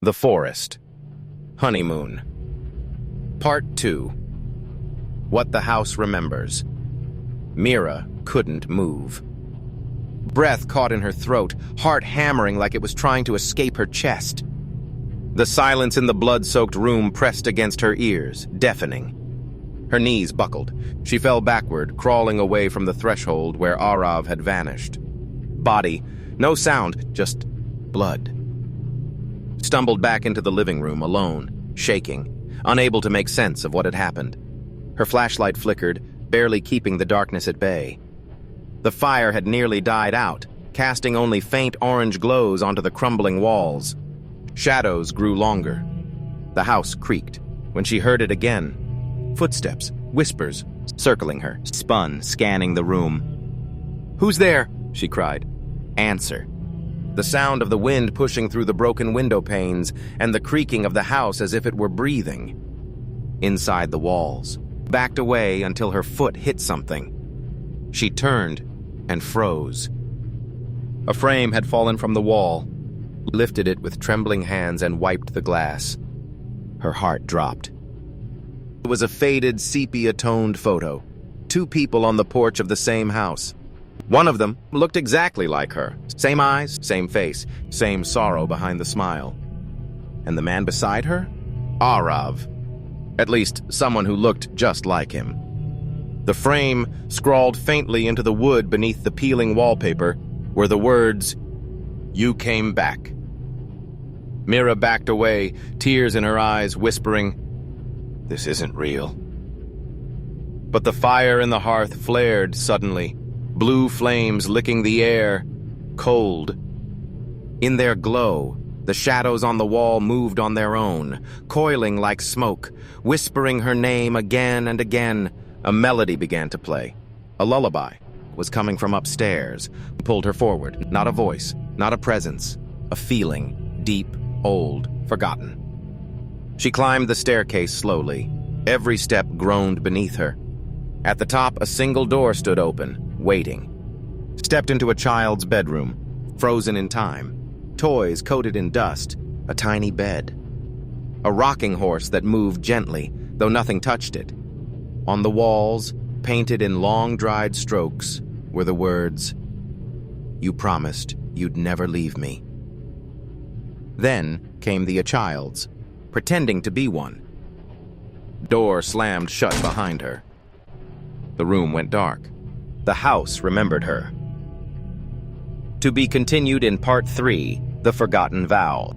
The Forest. Honeymoon. Part 2. What the House Remembers. Meera couldn't move. Breath caught in her throat, heart hammering like it was trying to escape her chest. The silence in the blood-soaked room pressed against her ears, deafening. Her knees buckled. She fell backward, crawling away from the threshold where Aarav had vanished. Body, no sound, just blood. Stumbled back into the living room, alone, shaking, unable to make sense of what had happened. Her flashlight flickered, barely keeping the darkness at bay. The fire had nearly died out, casting only faint orange glows onto the crumbling walls. Shadows grew longer. The house creaked. When she heard it again, footsteps, whispers, circling her, spun, scanning the room. "Who's there?" she cried. Answer. The sound of the wind pushing through the broken window panes and the creaking of the house as if it were breathing. Inside the walls, backed away until her foot hit something. She turned and froze. A frame had fallen from the wall, lifted it with trembling hands and wiped the glass. Her heart dropped. It was a faded, sepia-toned photo. Two people on the porch of the same house. One of them looked exactly like her. Same eyes, same face, same sorrow behind the smile. And the man beside her? Aarav. At least, someone who looked just like him. The frame, scrawled faintly into the wood beneath the peeling wallpaper, were the words, "You came back." Meera backed away, tears in her eyes, whispering, "This isn't real." But the fire in the hearth flared suddenly, blue flames licking the air, cold. In their glow, the shadows on the wall moved on their own, coiling like smoke, whispering her name again and again. A melody began to play. A lullaby was coming from upstairs, pulled her forward. Not a voice, not a presence, a feeling, deep, old, forgotten. She climbed the staircase slowly. Every step groaned beneath her. At the top, a single door stood open, waiting. Stepped into a child's bedroom, frozen in time. Toys coated in dust, a tiny bed. A rocking horse that moved gently, though nothing touched it. On the walls, painted in long-dried strokes, were the words, "You promised you'd never leave me." Then came the child's, pretending to be one. Door slammed shut behind her. The room went dark. The house remembered her. To be continued in Part 3, The Forgotten Vow.